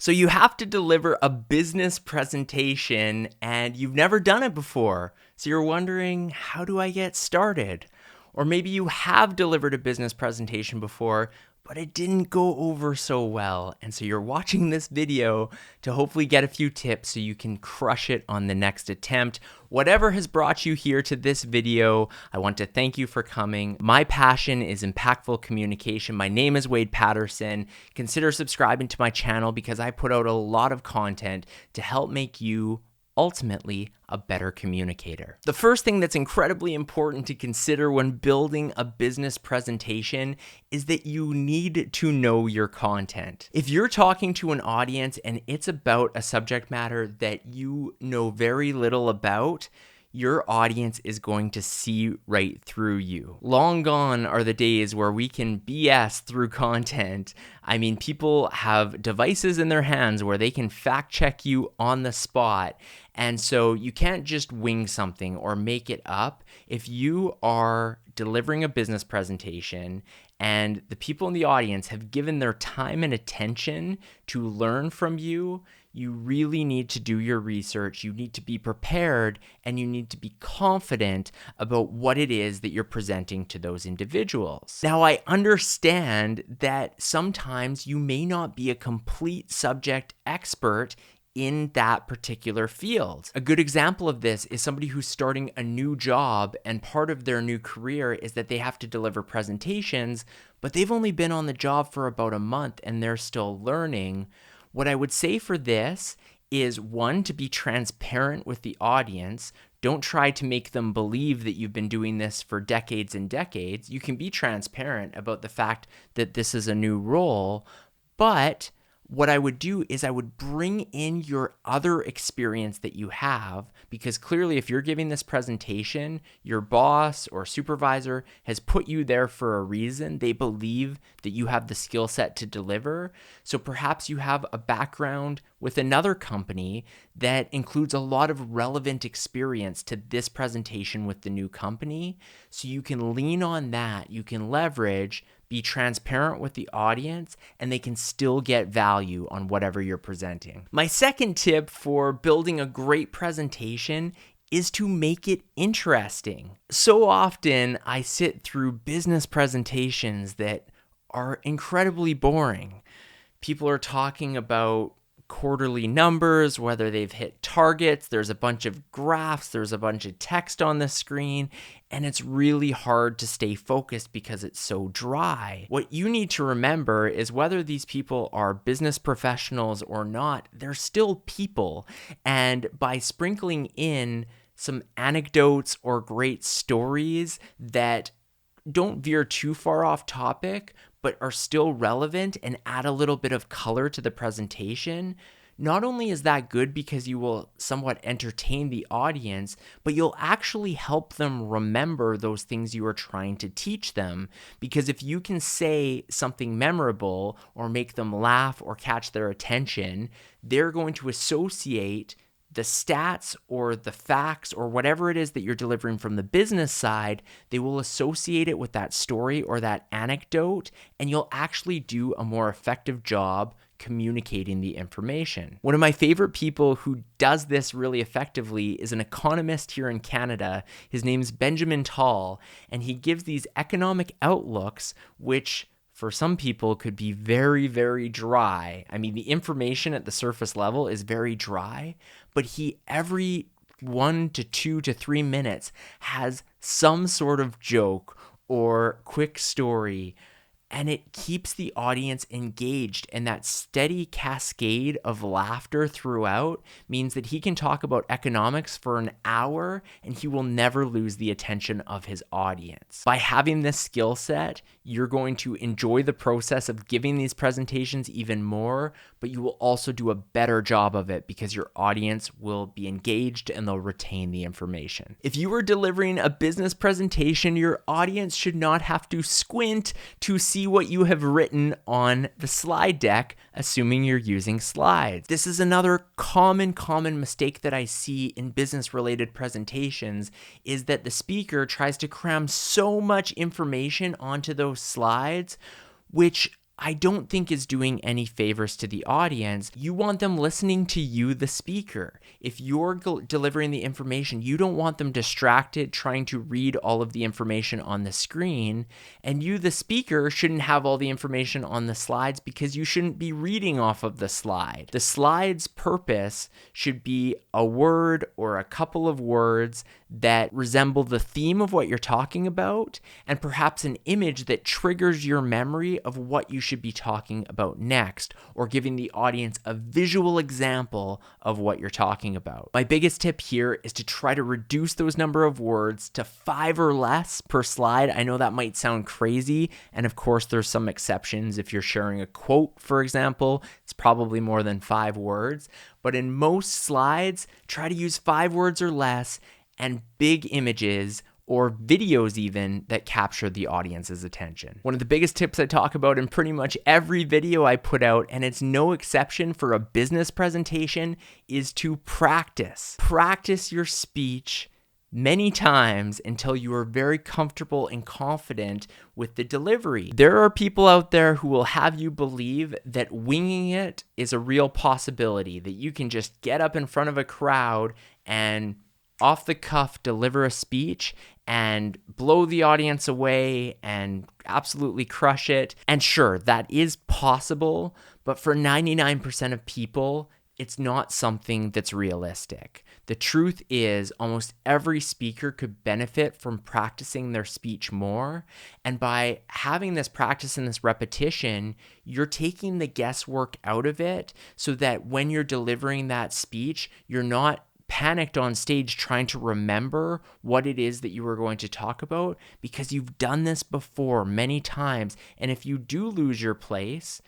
So you have to deliver a business presentation and you've never done it before. So you're wondering, how do I get started? Or maybe you have delivered a business presentation before, but it didn't go over so well. And so you're watching this video to hopefully get a few tips so you can crush it on the next attempt. Whatever has brought you here to this video, I want to thank you for coming. My passion is impactful communication. My name is Wade Patterson. Consider subscribing to my channel because I put out a lot of content to help make you ultimately a better communicator. The first thing that's incredibly important to consider when building a business presentation is that you need to know your content. If you're talking to an audience and it's about a subject matter that you know very little about, your audience is going to see right through you. Long gone are the days where we can BS through content. I mean, people have devices in their hands where they can fact check you on the spot. And so you can't just wing something or make it up. If you are delivering a business presentation and the people in the audience have given their time and attention to learn from you, you really need to do your research, you need to be prepared, and you need to be confident about what it is that you're presenting to those individuals. Now, I understand that sometimes you may not be a complete subject expert in that particular field. A good example of this is somebody who's starting a new job, and part of their new career is that they have to deliver presentations, but they've only been on the job for about a month and they're still learning. What I would say for this is, one, to be transparent with the audience. Don't try to make them believe that you've been doing this for decades and decades. You can be transparent about the fact that this is a new role, but what I would do is I would bring in your other experience that you have, because clearly if you're giving this presentation, your boss or supervisor has put you there for a reason. They believe that you have the skill set to deliver. So perhaps you have a background with another company that includes a lot of relevant experience to this presentation with the new company. So you can lean on that, you can leverage, be transparent with the audience, and they can still get value on whatever you're presenting. My second tip for building a great presentation is to make it interesting. So often I sit through business presentations that are incredibly boring. People are talking about quarterly numbers, whether they've hit targets, there's a bunch of graphs, there's a bunch of text on the screen, and it's really hard to stay focused because it's so dry. What you need to remember is whether these people are business professionals or not, they're still people. And by sprinkling in some anecdotes or great stories that don't veer too far off topic, but are still relevant and add a little bit of color to the presentation, not only is that good because you will somewhat entertain the audience, but you'll actually help them remember those things you are trying to teach them. Because if you can say something memorable or make them laugh or catch their attention, they're going to associate the stats or the facts or whatever it is that you're delivering from the business side. They will associate it with that story or that anecdote, and you'll actually do a more effective job communicating the information. One of my favorite people who does this really effectively is an economist here in Canada. His name's Benjamin Tall, and he gives these economic outlooks, which for some people could be very, very dry. I mean, the information at the surface level is very dry, but he every 1 to 2 to 3 minutes has some sort of joke or quick story, and it keeps the audience engaged. And that steady cascade of laughter throughout means that he can talk about economics for an hour and he will never lose the attention of his audience. By having this skill set, you're going to enjoy the process of giving these presentations even more, but you will also do a better job of it because your audience will be engaged and they'll retain the information. If you are delivering a business presentation, your audience should not have to squint to see what you have written on the slide deck, assuming you're using slides. This is another common mistake that I see in business-related presentations, is that the speaker tries to cram so much information onto those slides, which I don't think is doing any favors to the audience. You want them listening to you, the speaker. If you're delivering the information, you don't want them distracted trying to read all of the information on the screen. And you, the speaker, shouldn't have all the information on the slides because you shouldn't be reading off of the slide. The slide's purpose should be a word or a couple of words that resemble the theme of what you're talking about, and perhaps an image that triggers your memory of what you should be talking about next, or giving the audience a visual example of what you're talking about. My biggest tip here is to try to reduce those number of words to 5 or less per slide. I know that might sound crazy, and of course there's some exceptions. If you're sharing a quote, for example, it's probably more than 5 words, but in most slides, try to use 5 words or less, and big images or videos even that capture the audience's attention. One of the biggest tips I talk about in pretty much every video I put out, and it's no exception for a business presentation, is to practice. Practice your speech many times until you are very comfortable and confident with the delivery. There are people out there who will have you believe that winging it is a real possibility, that you can just get up in front of a crowd and off the cuff deliver a speech and blow the audience away and absolutely crush it. And sure, that is possible, but for 99% of people, it's not something that's realistic. The truth is, almost every speaker could benefit from practicing their speech more. And by having this practice and this repetition, you're taking the guesswork out of it so that when you're delivering that speech, you're not panicked on stage trying to remember what it is that you were going to talk about, because you've done this before many times. And if you do lose your place,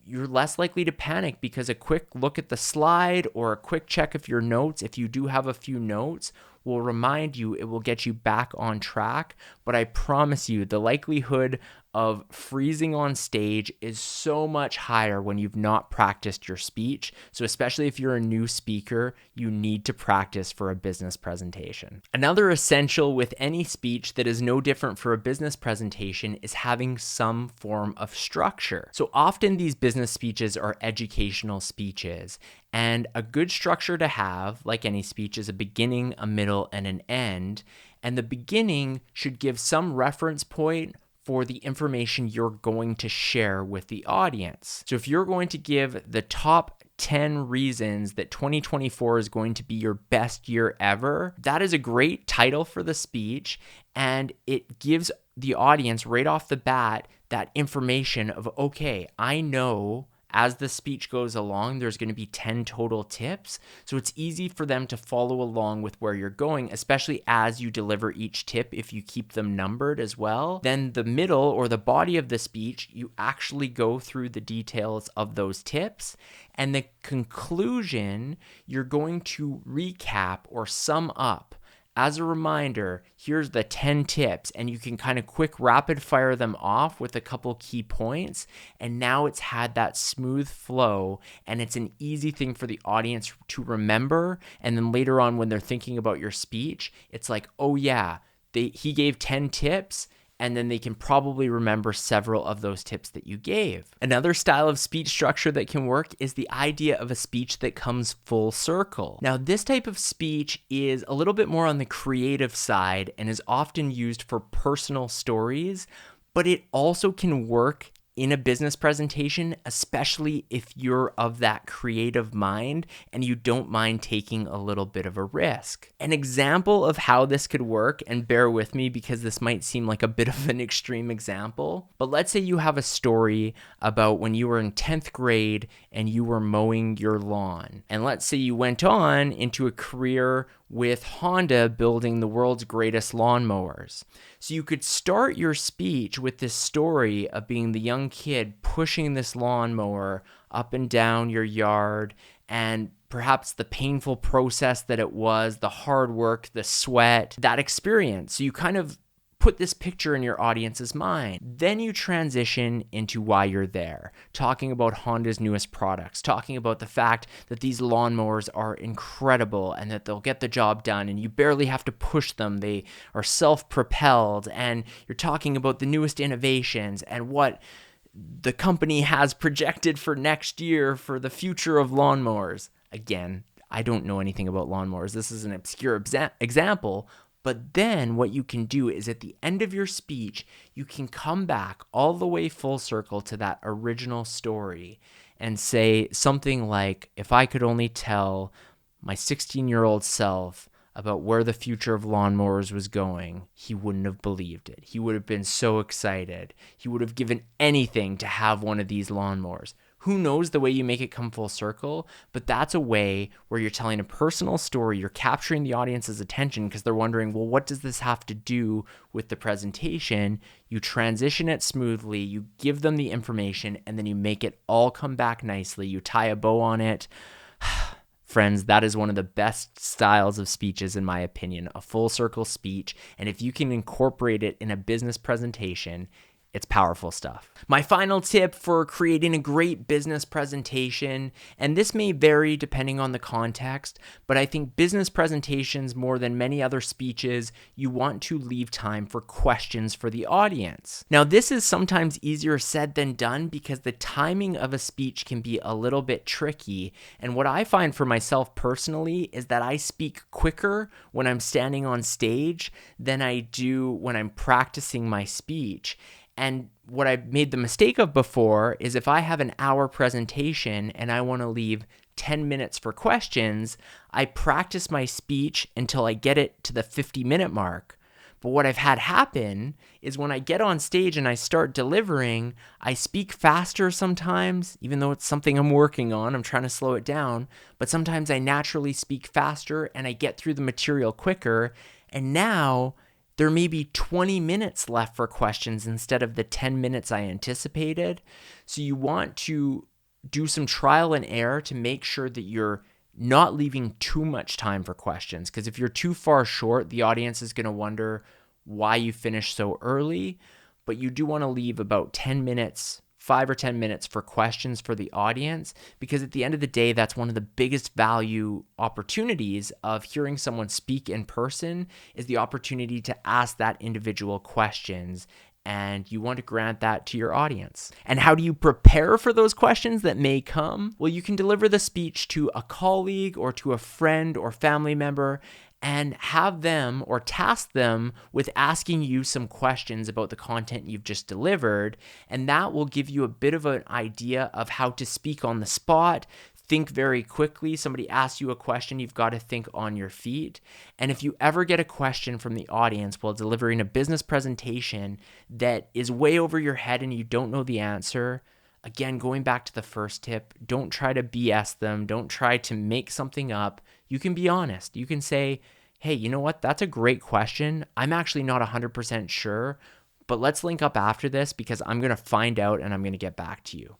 you're less likely to panic because a quick look at the slide or a quick check of your notes, if you do have a few notes, will remind you, it will get you back on track. But I promise you, the likelihood of freezing on stage is so much higher when you've not practiced your speech. So especially if you're a new speaker, you need to practice for a business presentation. Another essential with any speech that is no different for a business presentation is having some form of structure. So often these business speeches are educational speeches, and a good structure to have, like any speech, is a beginning, a middle, and an end. And the beginning should give some reference point for the information you're going to share with the audience. So if you're going to give the top 10 reasons that 2024 is going to be your best year ever, that is a great title for the speech, and it gives the audience right off the bat that information of, okay, I know as the speech goes along, there's going to be 10 total tips. So it's easy for them to follow along with where you're going, especially as you deliver each tip, if you keep them numbered as well. Then the middle or the body of the speech, you actually go through the details of those tips. And the conclusion, you're going to recap or sum up. As a reminder, here's the 10 tips, and you can kind of quick rapid fire them off with a couple key points. And now it's had that smooth flow, and it's an easy thing for the audience to remember. And then later on, when they're thinking about your speech, it's like, oh yeah, he gave 10 tips. And then they can probably remember several of those tips that you gave. Another style of speech structure that can work is the idea of a speech that comes full circle. Now, this type of speech is a little bit more on the creative side and is often used for personal stories, but it also can work in a business presentation, especially if you're of that creative mind and you don't mind taking a little bit of a risk. An example of how this could work, and bear with me because this might seem like a bit of an extreme example, but let's say you have a story about when you were in 10th grade and you were mowing your lawn. And let's say you went on into a career with Honda building the world's greatest lawnmowers. So you could start your speech with this story of being the young kid pushing this lawnmower up and down your yard, and perhaps the painful process that it was, the hard work, the sweat, that experience. So you kind of put this picture in your audience's mind. Then you transition into why you're there, talking about Honda's newest products, talking about the fact that these lawnmowers are incredible and that they'll get the job done and you barely have to push them. They are self-propelled, and you're talking about the newest innovations and what the company has projected for next year for the future of lawnmowers. Again, I don't know anything about lawnmowers. This is an obscure example. But then what you can do is at the end of your speech, you can come back all the way full circle to that original story and say something like, if I could only tell my 16-year-old self about where the future of lawnmowers was going, he wouldn't have believed it. He would have been so excited. He would have given anything to have one of these lawnmowers. Who knows the way you make it come full circle, but that's a way where you're telling a personal story. You're capturing the audience's attention because they're wondering, well, what does this have to do with the presentation? You transition it smoothly, you give them the information, and then you make it all come back nicely. You tie a bow on it. Friends, that is one of the best styles of speeches, in my opinion, a full circle speech. And if you can incorporate it in a business presentation, it's powerful stuff. My final tip for creating a great business presentation, and this may vary depending on the context, but I think business presentations, more than many other speeches, you want to leave time for questions for the audience. Now, this is sometimes easier said than done because the timing of a speech can be a little bit tricky. And what I find for myself personally is that I speak quicker when I'm standing on stage than I do when I'm practicing my speech. And what I've made the mistake of before is if I have an hour presentation and I want to leave 10 minutes for questions, I practice my speech until I get it to the 50-minute mark. But what I've had happen is when I get on stage and I start delivering, I speak faster sometimes, even though it's something I'm working on. I'm trying to slow it down. But sometimes I naturally speak faster and I get through the material quicker. And now there may be 20 minutes left for questions instead of the 10 minutes I anticipated. So you want to do some trial and error to make sure that you're not leaving too much time for questions. Because if you're too far short, the audience is going to wonder why you finished so early. But you do want to leave about 10 minutes, 5 or 10 minutes for questions for the audience, because at the end of the day, that's one of the biggest value opportunities of hearing someone speak in person is the opportunity to ask that individual questions. And you want to grant that to your audience. And how do you prepare for those questions that may come? Well, you can deliver the speech to a colleague or to a friend or family member and have them or task them with asking you some questions about the content you've just delivered. And that will give you a bit of an idea of how to speak on the spot. Think very quickly. Somebody asks you a question, you've got to think on your feet. And if you ever get a question from the audience while delivering a business presentation that is way over your head and you don't know the answer, again, going back to the first tip, don't try to BS them. Don't try to make something up. You can be honest. You can say, hey, you know what? That's a great question. I'm actually not 100% sure, but let's link up after this because I'm going to find out and I'm going to get back to you.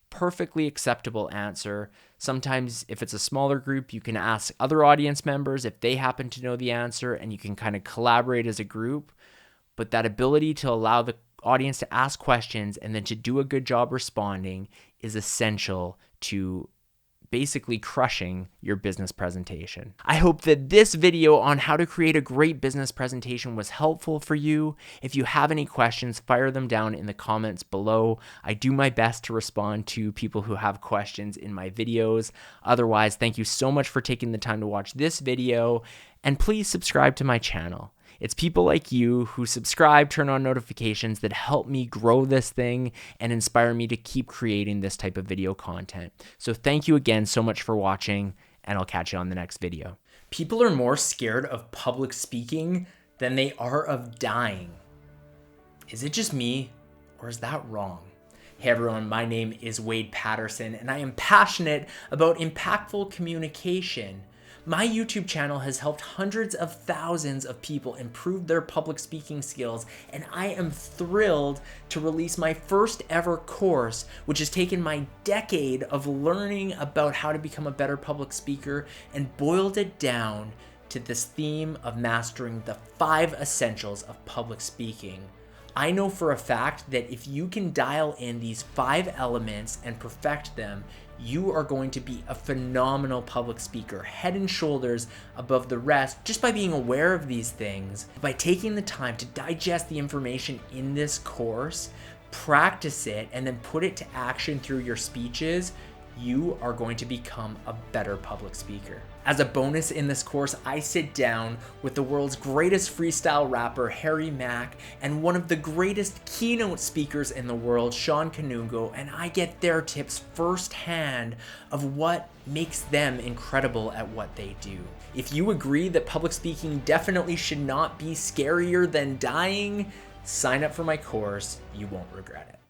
Perfectly acceptable answer. Sometimes if it's a smaller group, you can ask other audience members if they happen to know the answer and you can kind of collaborate as a group. But that ability to allow the audience to ask questions and then to do a good job responding is essential to basically crushing your business presentation. I hope that this video on how to create a great business presentation was helpful for you. If you have any questions, fire them down in the comments below. I do my best to respond to people who have questions in my videos. Otherwise, thank you so much for taking the time to watch this video, and please subscribe to my channel. It's people like you who subscribe, turn on notifications that help me grow this thing and inspire me to keep creating this type of video content. So thank you again so much for watching, and I'll catch you on the next video. People are more scared of public speaking than they are of dying. Is it just me, or is that wrong? Hey everyone, my name is Wade Patterson, and I am passionate about impactful communication. My YouTube channel has helped hundreds of thousands of people improve their public speaking skills, and I am thrilled to release my first ever course, which has taken my decade of learning about how to become a better public speaker and boiled it down to this theme of mastering the 5 essentials of public speaking. I know for a fact that if you can dial in these 5 elements and perfect them, you are going to be a phenomenal public speaker, head and shoulders above the rest, just by being aware of these things, by taking the time to digest the information in this course, practice it, and then put it to action through your speeches, you are going to become a better public speaker. As a bonus in this course, I sit down with the world's greatest freestyle rapper, Harry Mack, and one of the greatest keynote speakers in the world, Sean Kanungo, and I get their tips firsthand of what makes them incredible at what they do. If you agree that public speaking definitely should not be scarier than dying, sign up for my course. You won't regret it.